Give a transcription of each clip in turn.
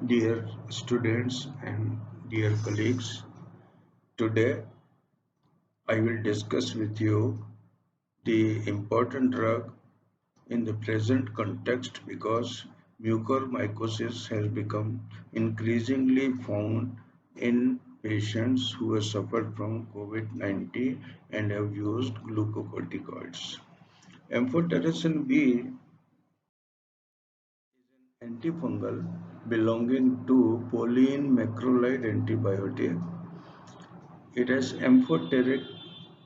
Dear students and dear colleagues, today I will discuss with you the important drug in the present context because mucormycosis has become increasingly found in patients who have suffered from COVID-19 and have used glucocorticoids. Amphotericin B, antifungal belonging to Polyene macrolide antibiotic. It has amphoteric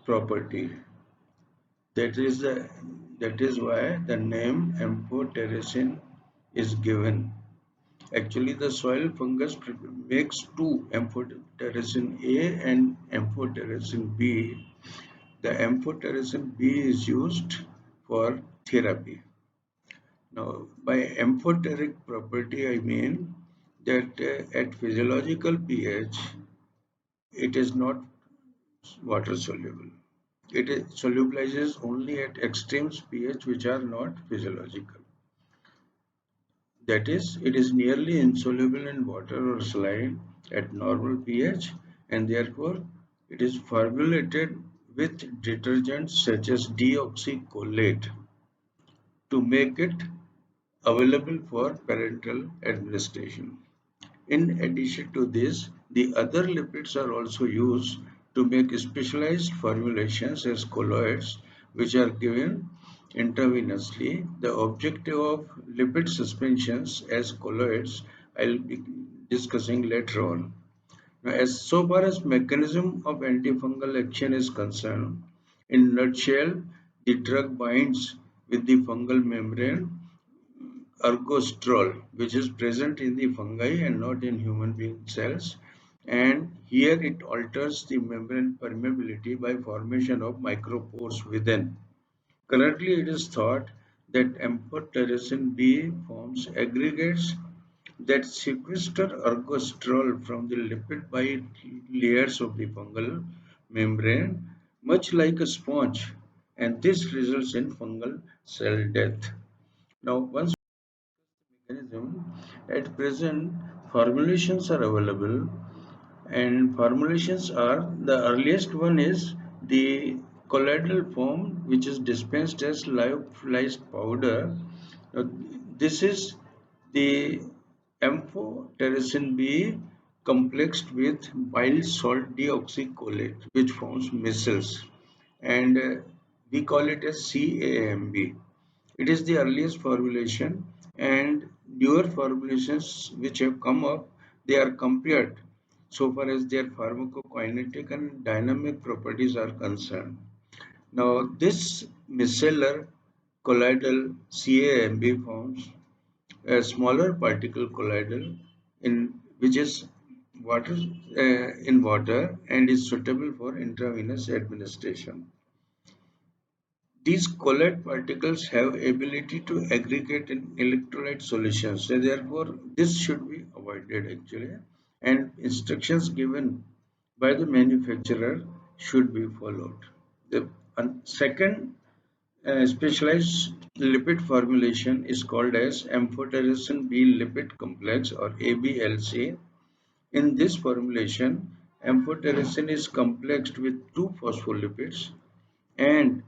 property. That is the that is why the name amphotericin is given. Actually, the soil fungus makes two, amphotericin A and amphotericin B. The amphotericin B is used for therapy. Now, by amphoteric property, I mean that at physiological pH, it is not water soluble. It solubilizes only at extreme pH which are not physiological. That is, it is nearly insoluble in water or saline at normal pH, and therefore it is formulated with detergents such as deoxycholate to make it available for parenteral administration. In addition to this, the other lipids are also used to make specialized formulations as colloids, which are given intravenously. The objective of lipid suspensions as colloids I'll be discussing later on. Now, as so far as mechanism of antifungal action is concerned, in nutshell, the drug binds with the fungal membrane ergosterol, which is present in the fungi and not in human being cells. And here it alters the membrane permeability by formation of micropores within. Currently, it is thought that amphotericin B forms aggregates that sequester ergosterol from the lipid layers of the fungal membrane, much like a sponge, and this results in fungal cell death. Now, once mechanism. At present, formulations are available, and formulations are the earliest one is the colloidal form, which is dispensed as lyophilized powder. Now, this is the amphotericin B complexed with bile salt deoxycholate, which forms micelles, and we call it as CAMB. It is the earliest formulation, and newer formulations which have come up, they are compared so far as their pharmacokinetic and dynamic properties are concerned. Now, this micellar colloidal CAMB forms a smaller particle colloidal in which is water in water and is suitable for intravenous administration. These colloid particles have ability to aggregate in electrolyte solutions, so therefore this should be avoided actually, and instructions given by the manufacturer should be followed. The second specialized lipid formulation is called as amphotericin B lipid complex or ABLC. In this formulation, amphotericin is complexed with two phospholipids, and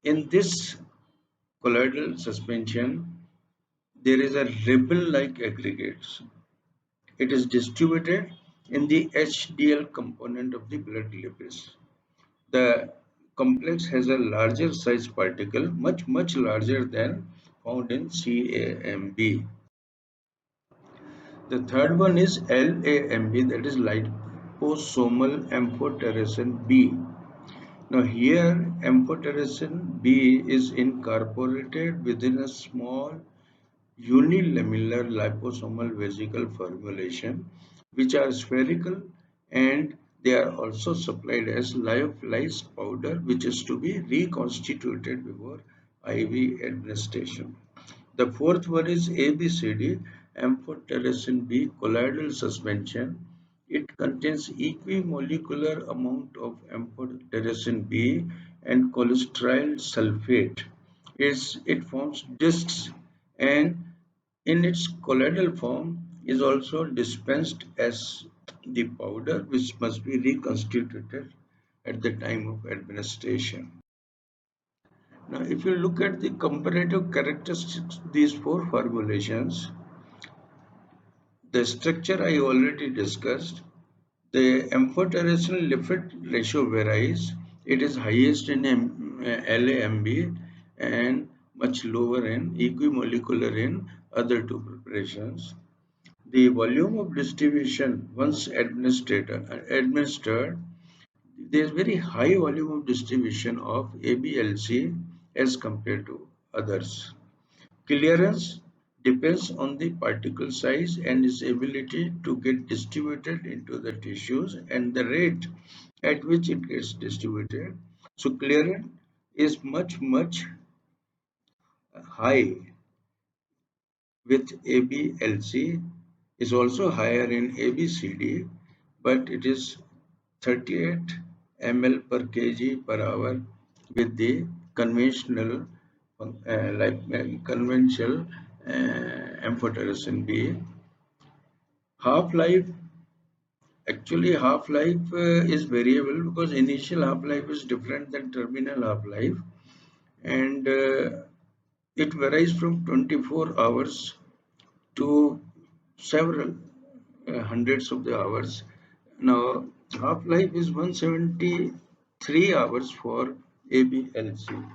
in this colloidal suspension, there is a ripple-like aggregates. It is distributed in the HDL component of the blood lipids. The complex has a larger size particle, much larger than found in CAMB. The third one is LAMB, that is liposomal amphotericin B. Now here amphotericin B is incorporated within a small unilamellar liposomal vesicle formulation, which are spherical, and they are also supplied as lyophilized powder, which is to be reconstituted before IV administration. The fourth one is ABCD, amphotericin B colloidal suspension. It contains equimolecular amount of amphotericin B and cholesterol sulfate. It forms discs, and in its colloidal form is also dispensed as the powder, which must be reconstituted at the time of administration. Now, if you look at the comparative characteristics of these four formulations, the structure I already discussed, the amphotericin lipid ratio varies. It is highest in LAMB and much lower in equimolecular in other two preparations. The volume of distribution once administered, there is very high volume of distribution of ABLC as compared to others. Clearance depends on the particle size and its ability to get distributed into the tissues and the rate at which it gets distributed. So clearance is much high with ABLC, is also higher in ABCD, but it is 38 ml per kg per hour with the conventional conventional amphotericin B. Half-life, actually half-life is variable because initial half-life is different than terminal half-life, and it varies from 24 hours to several hundreds of the hours. Now, half-life is 173 hours for ABLC.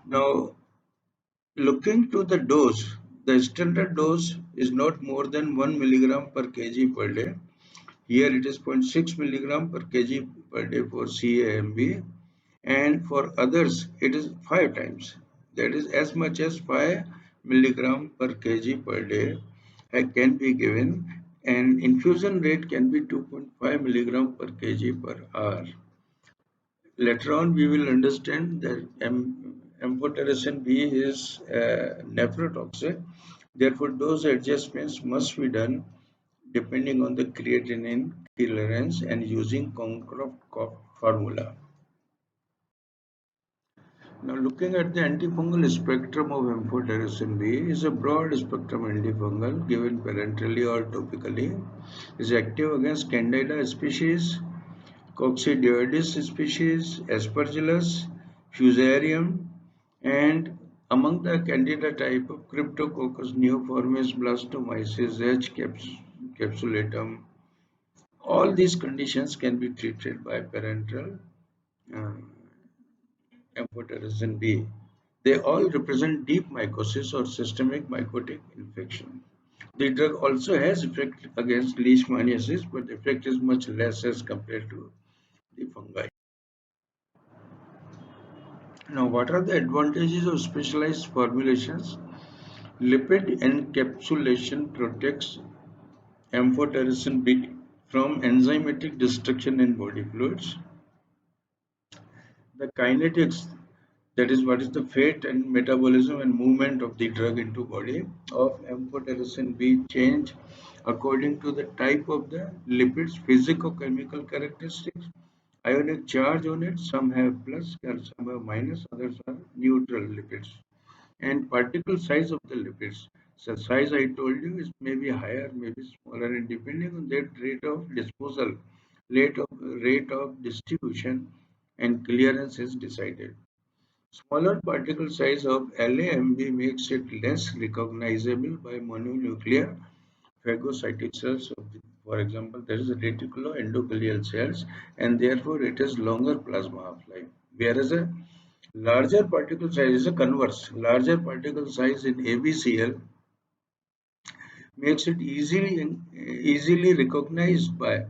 Now, looking to the dose, the standard dose is not more than 1 milligram per kg per day. Here it is 0.6 milligram per kg per day for CAMB, and for others it is 5 times. That is as much as 5 milligram per kg per day can be given, and infusion rate can be 2.5 milligram per kg per hour. Later on, we will understand that amphotericin B is nephrotoxic. Therefore, dose adjustments must be done depending on the creatinine clearance and using Cockcroft formula. Now, looking at the antifungal spectrum of amphotericin B, is a broad spectrum antifungal given parenterally or topically. Is active against Candida species, Coccidioides species, Aspergillus, Fusarium, and among the Candida type of Cryptococcus neoformis, Blastomyces, H. capsulatum. All these conditions can be treated by parenteral uh, amphotericin B. They all represent deep mycosis or systemic mycotic infection. The drug also has effect against leishmaniasis, but the effect is much less as compared to the fungi. Now, what are the advantages of specialized formulations? Lipid encapsulation protects amphotericin B from enzymatic destruction in body fluids. The kinetics, that is what is the fate and metabolism and movement of the drug into body of amphotericin B change according to the type of the lipids, physicochemical characteristics, ionic charge on it. Some have plus and some have minus, others are neutral lipids, and particle size of the lipids. So size I told you is maybe higher, maybe smaller, and depending on that rate of disposal, rate of distribution and clearance is decided. Smaller particle size of LAMB makes it less recognizable by mononuclear phagocytic cells. For example, there is a reticuloendothelial cells, and therefore it has longer plasma half-life. Whereas a larger particle size is a converse. Larger particle size in ABCL makes it easily recognized by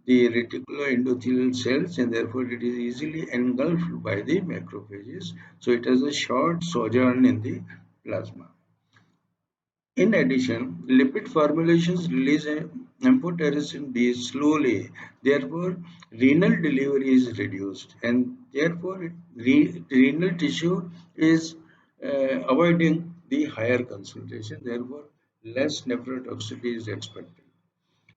the reticuloendothelial cells, and therefore it is easily engulfed by the macrophages. So it has a short sojourn in the plasma. In addition, lipid formulations release amphotericin B slowly. Therefore, renal delivery is reduced, and therefore renal tissue is avoiding the higher concentration. Therefore, less nephrotoxicity is expected.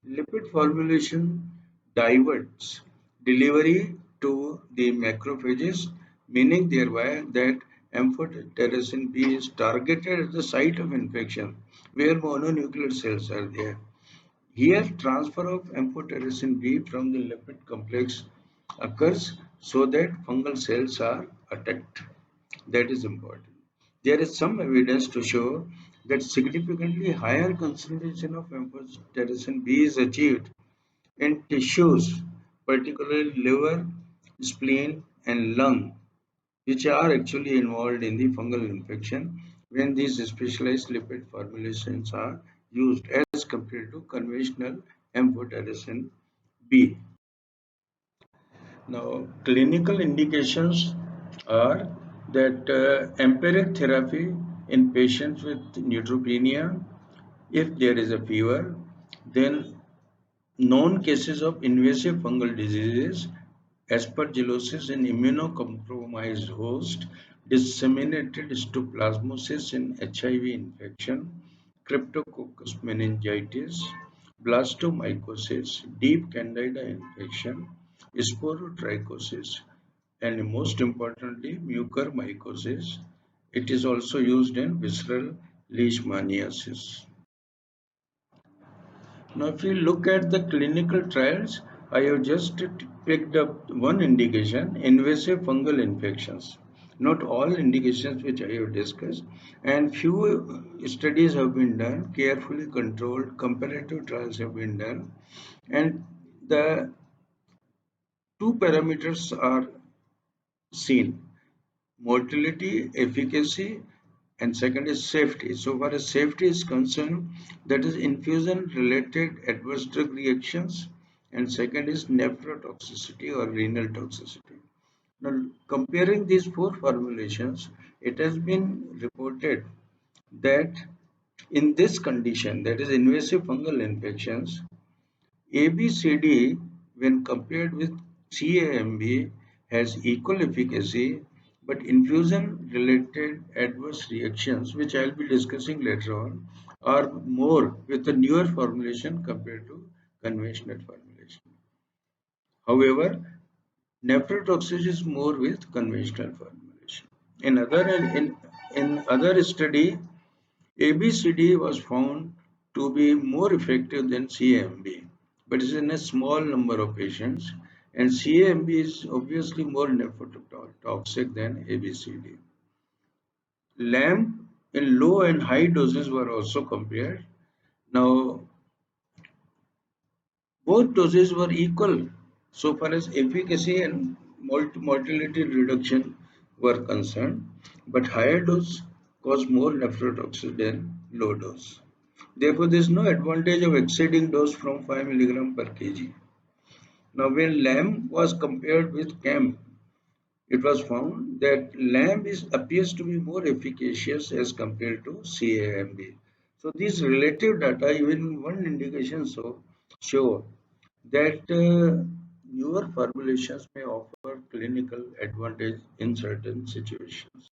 Lipid formulation diverts delivery to the macrophages, meaning thereby that amphotericin B is targeted at the site of infection, where mononuclear cells are there. Here, transfer of amphotericin B from the lipid complex occurs so that fungal cells are attacked. That is important. There is some evidence to show that significantly higher concentration of amphotericin B is achieved in tissues, particularly liver, spleen, and lung, which are actually involved in the fungal infection when these specialized lipid formulations are used as compared to conventional amphotericin B. Now, clinical indications are that empiric therapy in patients with neutropenia, if there is a fever, then known cases of invasive fungal diseases, aspergillosis in immunocompromised host, disseminated histoplasmosis in HIV infection, cryptococcus meningitis, blastomycosis, deep candida infection, sporotrichosis, and most importantly, mucormycosis. It is also used in visceral leishmaniasis. Now, if you look at the clinical trials, I have just picked up one indication, invasive fungal infections. Not all indications which I have discussed, and few studies have been done, carefully controlled, comparative trials have been done, and the two parameters are seen: mortality, efficacy, and second is safety. So far as safety is concerned, that is infusion related adverse drug reactions, and second is nephrotoxicity or renal toxicity. Now, comparing these four formulations, it has been reported that in this condition, that is invasive fungal infections, ABCD, when compared with CAMB, has equal efficacy, but infusion-related adverse reactions, which I will be discussing later on, are more with the newer formulation compared to conventional formulation. However, nephrotoxicity is more with conventional formulation. In other study, ABCD was found to be more effective than CAMB, but it's in a small number of patients, and CAMB is obviously more nephrotoxic than ABCD. LAMP in low and high doses were also compared. Now, both doses were equal so far as efficacy and mortality reduction were concerned, but higher dose caused more nephrotoxicity than low dose. Therefore, there is no advantage of exceeding dose from 5 mg per kg. Now, when LAM was compared with CAM, it was found that LAM appears to be more efficacious as compared to CAMB. So, these relative data, even in one indication, show that newer formulations may offer clinical advantage in certain situations.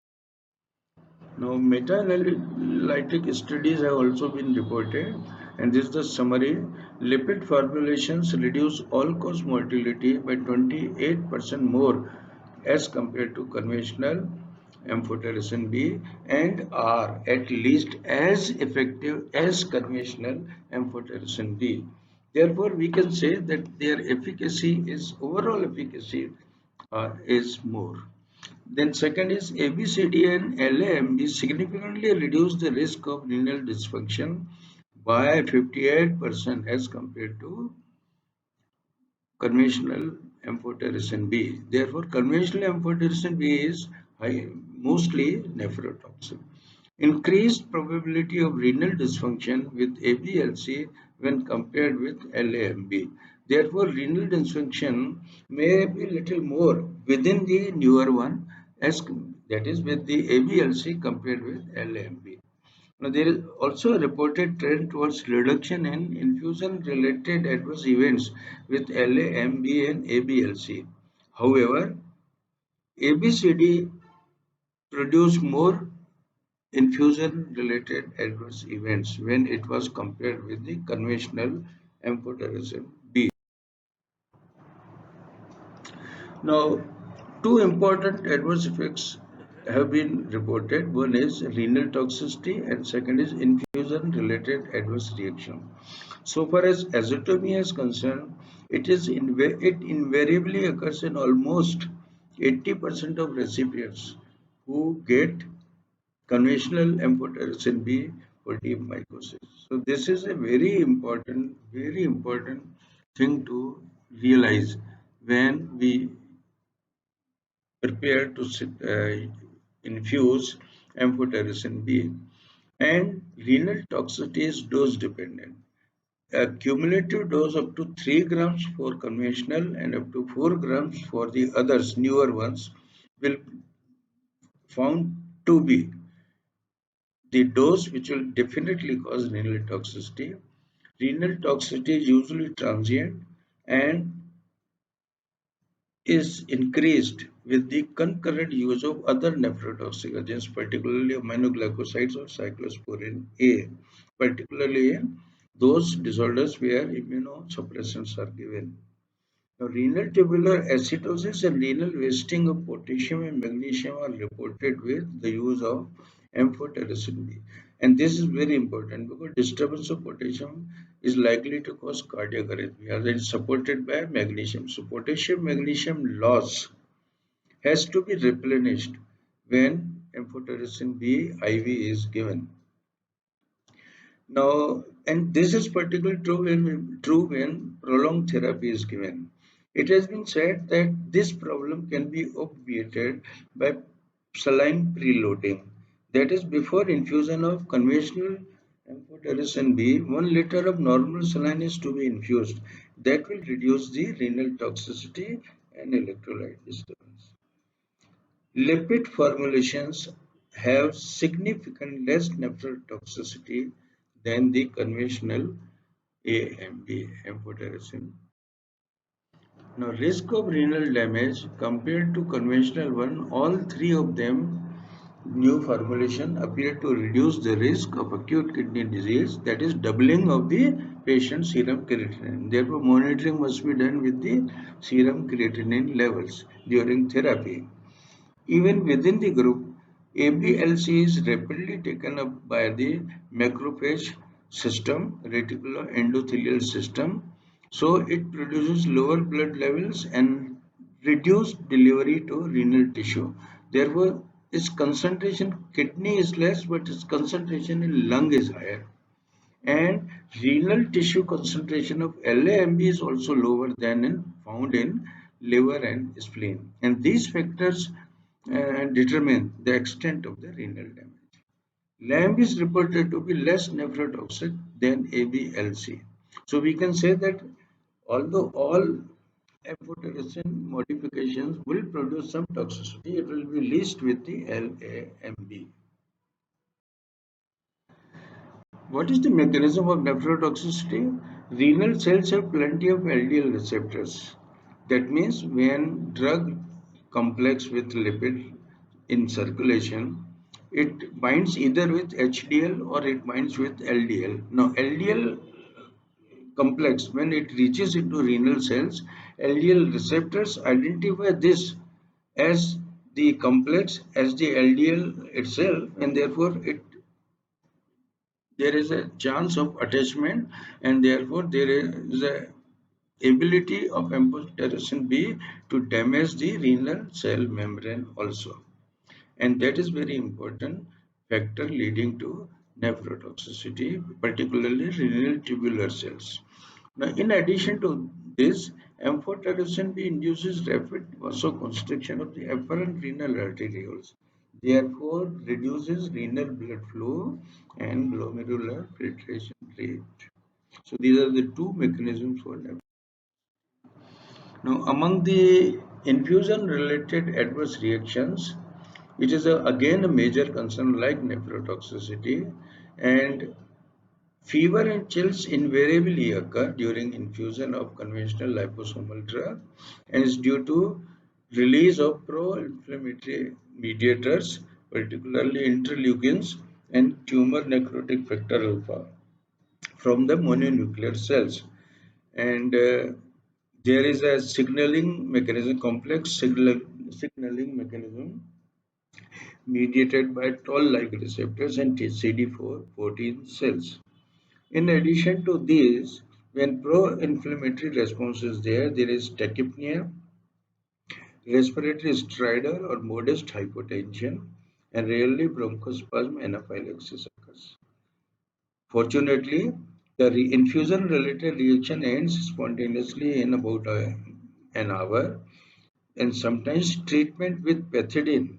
Now, meta-analytic studies have also been reported, and this is the summary. Lipid formulations reduce all-cause mortality by 28% more as compared to conventional amphotericin B and are at least as effective as conventional amphotericin B. Therefore, we can say that their efficacy is overall efficacy is more. Then second is ABCD and LAMB significantly reduce the risk of renal dysfunction by 58% as compared to conventional amphotericin B. Therefore, conventional amphotericin B is mostly nephrotoxic. Increased probability of renal dysfunction with ABLC when compared with LAMB. Therefore, renal dysfunction may be little more within the newer one, as that is with the ABLC compared with LAMB. Now, there is also a reported trend towards reduction in infusion-related adverse events with LAMB and ABLC. However, ABCD produced more infusion-related adverse events when it was compared with the conventional amphotericin B. Now, two important adverse effects have been reported. One is renal toxicity and second is infusion infusion related adverse reaction. So far as azotemia is concerned, it invariably occurs in almost 80% of recipients who get conventional amphotericin B for deep mycosis. So this is a very important thing to realize when we prepare to infuse amphotericin B. And renal toxicity is dose dependent. A cumulative dose up to 3 grams for conventional and up to 4 grams for the others, newer ones, will found to be the dose which will definitely cause renal toxicity. Renal toxicity is usually transient and is increased with the concurrent use of other nephrotoxic agents, particularly aminoglycosides or cyclosporin A, particularly in those disorders where immunosuppressants are given. Now, renal tubular acidosis and renal wasting of potassium and magnesium are reported with the use of amphotericin B. And this is very important because disturbance of potassium is likely to cause cardiac arrhythmia and is supported by magnesium. So, potassium magnesium loss has to be replenished when amphotericin B IV is given. Now, and this is particularly true when prolonged therapy is given. It has been said that this problem can be obviated by saline preloading. That is, before infusion of conventional amphotericin B, 1 liter of normal saline is to be infused. That will reduce the renal toxicity and electrolyte disturbance. Lipid formulations have significant less nephrotoxicity than the conventional AMB, amphotericin. Now, risk of renal damage compared to conventional one, all three of them new formulation appear to reduce the risk of acute kidney disease, that is doubling of the patient's serum creatinine. Therefore, monitoring must be done with the serum creatinine levels during therapy. Even within the group, ABLC is rapidly taken up by the macrophage system, reticuloendothelial system. So it produces lower blood levels and reduced delivery to renal tissue. Therefore, its concentration kidney is less, but its concentration in lung is higher. And renal tissue concentration of LAMB is also lower than found in liver and spleen. And these factors determine the extent of the renal damage. LAMB is reported to be less nephrotoxic than ABLC. So we can say that although all amphotericin modifications will produce some toxicity, it will be least with the LAMB. What is the mechanism of nephrotoxicity? Renal cells have plenty of LDL receptors. That means when drug complex with lipid in circulation, it binds either with HDL or it binds with LDL. Now, LDL complex, when it reaches into renal cells, LDL receptors identify this as the complex as the LDL itself, and therefore there is a chance of attachment, and therefore there is a ability of amphotericin B to damage the renal cell membrane also, and that is very important factor leading to nephrotoxicity, particularly renal tubular cells. Now, in addition to this, amphotericin B induces rapid vasoconstriction of the afferent renal arterioles, therefore reduces renal blood flow and glomerular filtration rate. So these are the two mechanisms for nephrotoxicity. Now, among the infusion-related adverse reactions, it is again a major concern like nephrotoxicity, and fever and chills invariably occur during infusion of conventional liposomal drug and is due to release of pro-inflammatory mediators, particularly interleukins and tumor necrotic factor alpha from the mononuclear cells. And there is a signaling mechanism, complex signaling mechanism mediated by toll-like receptors and CD4 protein cells. In addition to these, when pro-inflammatory response is there, there is tachypnea, respiratory stridor or modest hypotension, and rarely bronchospasm anaphylaxis occurs. Fortunately, the infusion-related reaction ends spontaneously in about an hour, and sometimes treatment with pethidine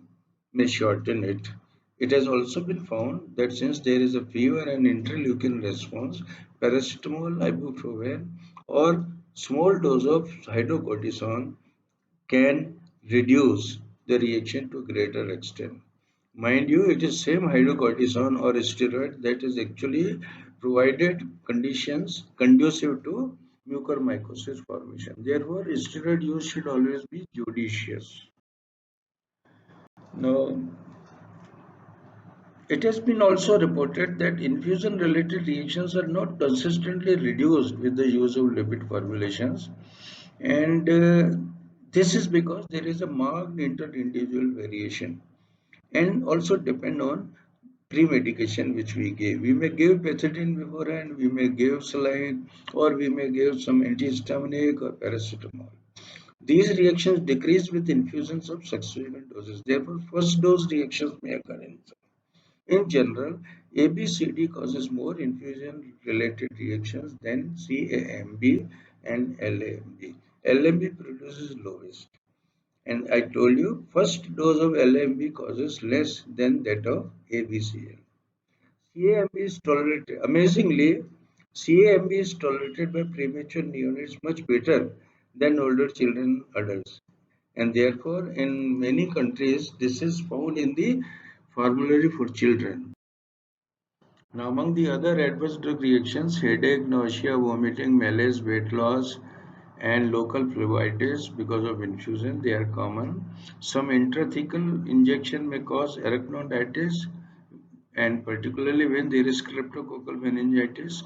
may shorten it. It has also been found that since there is a fever and interleukin response, paracetamol, ibuprofen, or small dose of hydrocortisone can reduce the reaction to greater extent. Mind you, it is same hydrocortisone or steroid that is actually provided conditions conducive to mucormycosis formation. Therefore, steroid use should always be judicious. Now, it has been also reported that infusion-related reactions are not consistently reduced with the use of lipid formulations, and this is because there is a marked inter-individual variation, and also depend on pre-medication which we give. We may give pethidine beforehand, we may give saline, or we may give some antihistaminic or paracetamol. These reactions decrease with infusions of subsequent doses. Therefore, first dose reactions may occur in general. ABCD causes more infusion-related reactions than CAMB and LAMB. LMB produces lowest. And I told you, first dose of LMB causes less than that of ABCL. CAMB is tolerated, amazingly, CAMB is tolerated by premature neonates much better than older children, adults. And therefore, in many countries, this is found in the formulary for children. Now, among the other adverse drug reactions, headache, nausea, vomiting, malaise, weight loss, and local phlebitis because of infusion, they are common. Some intrathecal injection may cause arachnoiditis, and particularly when there is cryptococcal meningitis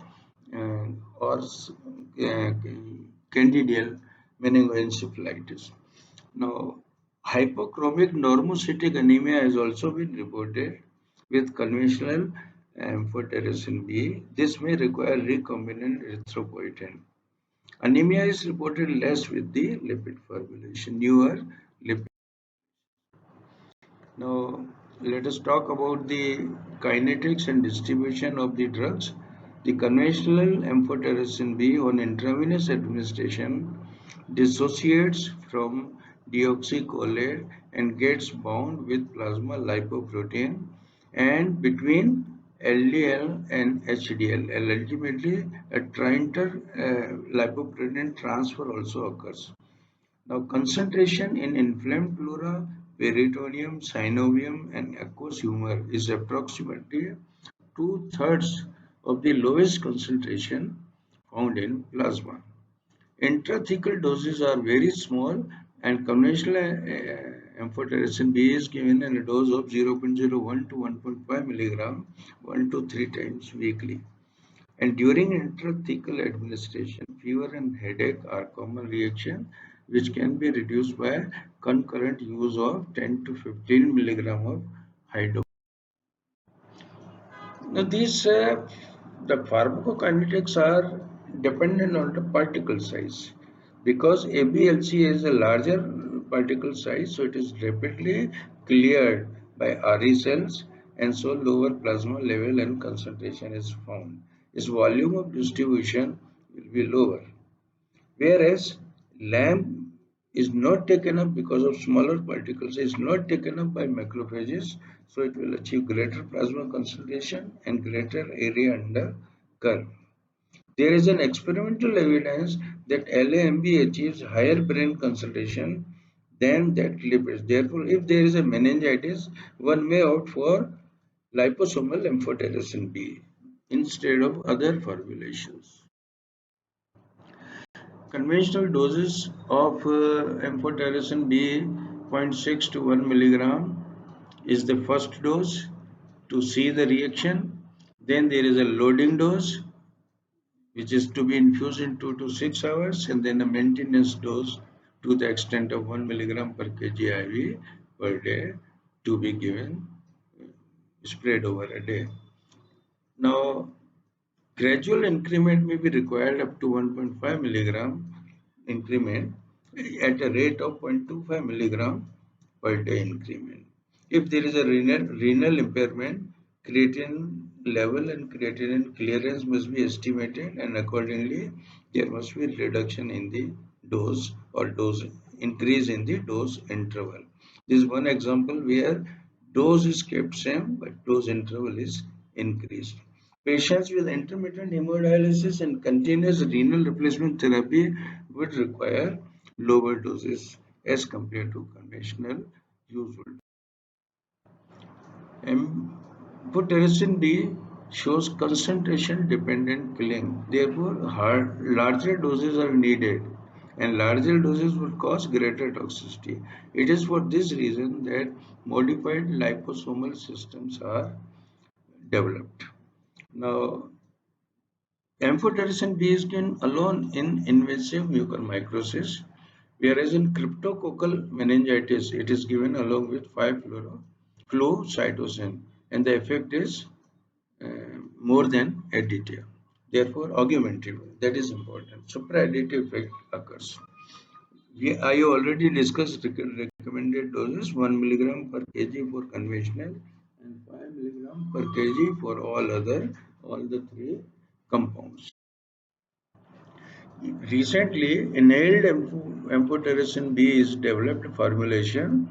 uh, or candidal meningoencephalitis. Now, hypochromic normocytic anemia has also been reported with conventional amphotericin B. This may require recombinant erythropoietin. Anemia is reported less with the lipid formulation, newer lipid. Now, let us talk about the kinetics and distribution of the drugs. The conventional amphotericin B on intravenous administration dissociates from deoxycholate and gets bound with plasma lipoprotein and between LDL and HDL, and ultimately a tri-inter lipoprotein transfer also occurs. Now, concentration in inflamed pleura, peritoneum, synovium, and aqueous humor is approximately two-thirds of the lowest concentration found in plasma. Intrathecal doses are very small, and conventional amphotericin B is given in a dose of 0.01 to 1.5 milligram 1 to 3 times weekly. And during intrathecal administration, fever and headache are common reaction which can be reduced by concurrent use of 10 to 15 milligram of hydro. Now these the pharmacokinetics are dependent on the particle size, because ABLC is a larger particle size, so it is rapidly cleared by RE cells, and so lower plasma level and concentration is found. Its volume of distribution will be lower, whereas LAMP is not taken up because of smaller particles, is not taken up by macrophages, so it will achieve greater plasma concentration and greater area under curve. There is an experimental evidence that LAMB achieves higher brain concentration than that lipids. Therefore, if there is a meningitis, one may opt for liposomal amphotericin B instead of other formulations. Conventional doses of amphotericin B, zero point 0.6 to 1 milligram is the first dose to see the reaction. Then there is a loading dose which is to be infused in 2 to 6 hours, and then a maintenance dose to the extent of 1 milligram per kg IV per day to be given spread over a day. Now, gradual increment may be required up to 1.5 milligram increment at a rate of 0.25 milligram per day increment. If there is a renal impairment, creatinine level and creatinine clearance must be estimated, and accordingly there must be reduction in the dose or dose increase in the dose interval. This is one example where dose is kept same but dose interval is increased. Patients with intermittent hemodialysis and continuous renal replacement therapy would require lower doses as compared to conventional usual. Amphotericin B shows concentration dependent killing. Therefore, larger doses are needed and larger doses would cause greater toxicity. It is for this reason that modified liposomal systems are developed. Now, amphotericin B is given alone in invasive mucormycosis, whereas in cryptococcal meningitis, it is given along with 5-fluorocytosine, and the effect is more than additive. Therefore, augmentative, that is important. Supra-additive effect occurs. I already discussed recommended doses 1 milligram per kg for conventional and 5 milligram per kg for all the three compounds. Recently, inhaled amphotericin B is developed formulation.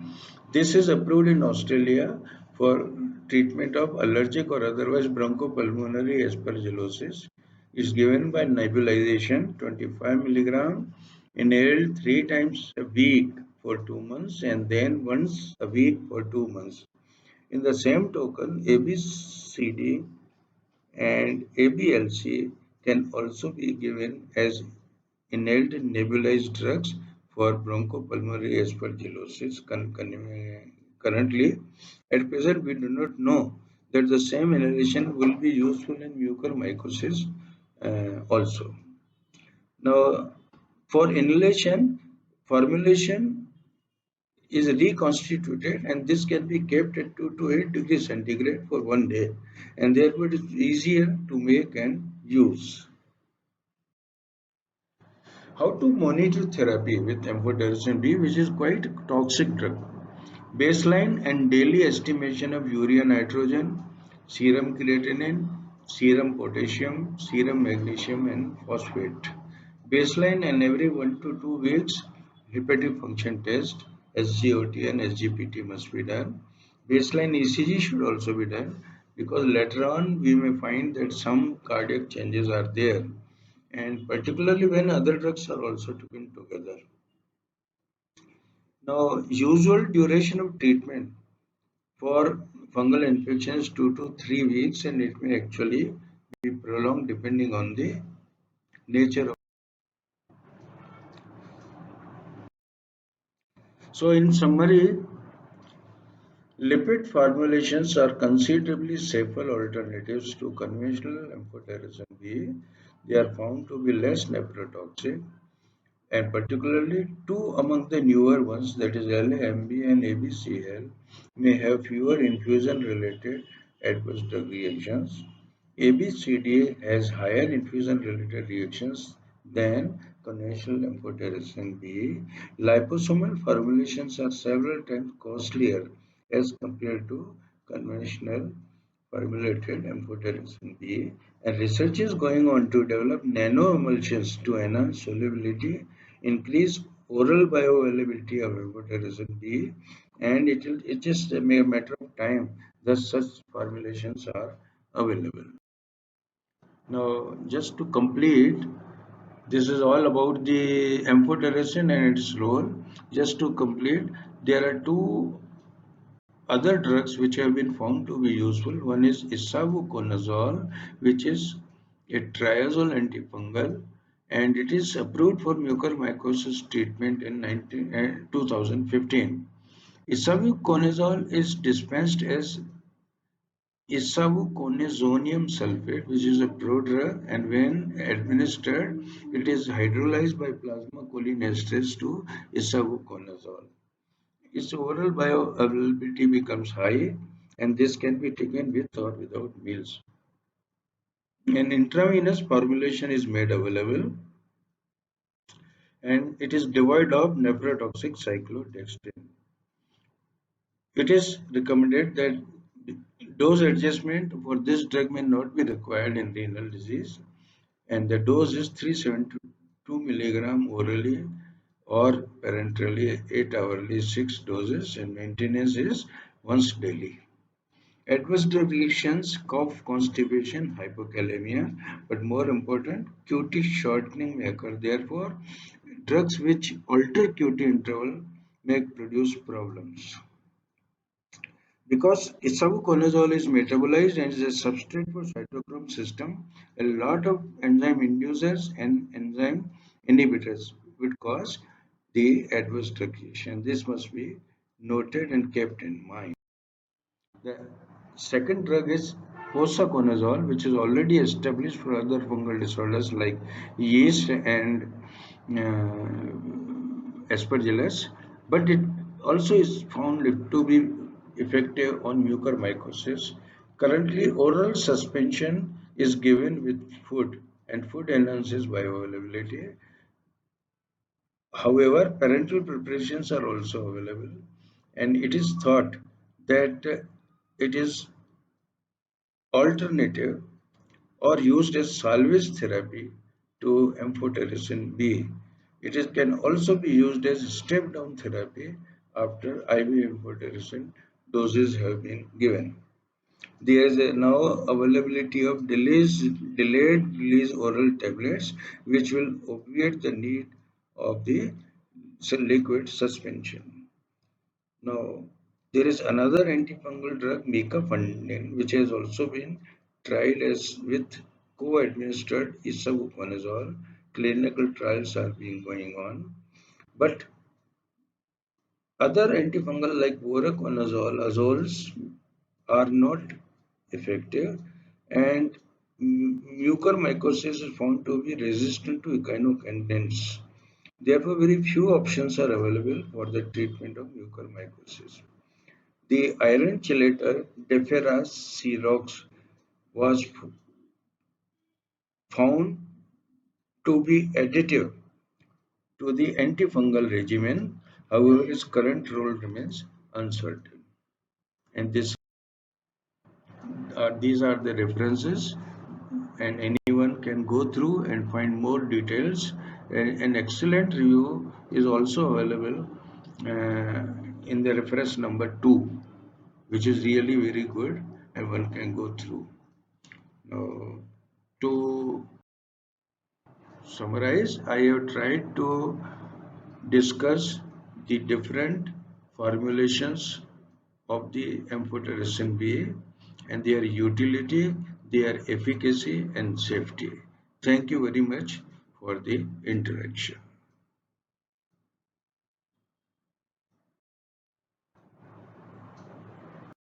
This is approved in Australia for treatment of allergic or otherwise bronchopulmonary aspergillosis. Is given by nebulization 25 milligram, inhaled 3 times a week for 2 months and then once a week for 2 months. In the same token, ABCD and ABLC can also be given as inhaled nebulized drugs for bronchopulmonary aspergillosis. Currently, at present, we do not know that the same inhalation will be useful in mucormycosis also. Now, for inhalation, formulation is reconstituted and this can be kept at 2 to 8 degrees centigrade for 1 day, and therefore it is easier to make and use. How to monitor therapy with amphotericin B, which is quite a toxic drug. Baseline and daily estimation of urea nitrogen, serum creatinine, serum potassium, serum magnesium and phosphate. Baseline and every 1 to 2 weeks hepatic function test, SGOT and SGPT must be done. Baseline ECG should also be done because later on we may find that some cardiac changes are there, and particularly when other drugs are also taken together. Now, usual duration of treatment for fungal infections 2 to 3 weeks, and it may actually be prolonged depending on the nature of. So, in summary, lipid formulations are considerably safer alternatives to conventional amphotericin B. They are found to be less nephrotoxic, and particularly two among the newer ones, that is LAMB and ABCL, may have fewer infusion-related adverse drug reactions. ABCD has higher infusion-related reactions than conventional amphotericin B. Liposomal formulations are several times costlier as compared to conventional formulated amphotericin B, and research is going on to develop nanoemulsions to enhance solubility, increase oral bioavailability of amphotericin B, and it is a matter of time that such formulations are available. Now, just to complete, this is all about the amphotericin and its role. Just to complete, there are two other drugs which have been found to be useful. One is isavuconazole, which is a triazole antifungal, and it is approved for mucormycosis treatment in 2015. Isavuconazole is dispensed as isavuconazonium sulfate, which is a prodrug, and when administered, it is hydrolyzed by plasma cholinesterase to isavuconazole. Its oral bioavailability becomes high and this can be taken with or without meals. An intravenous formulation is made available, and it is devoid of nephrotoxic cyclodextrin. It is recommended that dose adjustment for this drug may not be required in renal disease, and the dose is 372 milligram orally or parenterally 8 hourly 6 doses, and maintenance is once daily. Adverse drug reactions: cough, constipation, hypokalemia, but more important, QT shortening may occur. Therefore, drugs which alter QT interval may produce problems. Because isavuconazole is metabolized and is a substrate for cytochrome system, a lot of enzyme inducers and enzyme inhibitors would cause the adverse drug reaction. This must be noted and kept in mind. The second drug is posaconazole, which is already established for other fungal disorders like yeast and aspergillus, but it also is found to be effective on mucormycosis. Currently, oral suspension is given with food, and food enhances bioavailability. However, parenteral preparations are also available, and it is thought that it is alternative or used as salvage therapy to amphotericin B. Can also be used as step down therapy after IV amphotericin doses have been given. There is now availability of delayed release oral tablets which will obviate the need of the liquid suspension. Now, there is another antifungal drug, micafungin, which has also been tried as with co-administered isavuconazole. Clinical trials are being going on, but other antifungal like voriconazole azoles are not effective, and mucormycosis is found to be resistant to echinocandins. Therefore, very few options are available for the treatment of mucormycosis. The iron chelator Deferase Xerox was found to be additive to the antifungal regimen. However, its current role remains uncertain. And these are the references, and anyone can go through and find more details. An excellent review is also available uh, in the reference number 2, which is really very good, and one can go through. Now, to summarize, I have tried to discuss the different formulations of the amphotericin B and their utility, their efficacy and safety. Thank you very much for the interaction.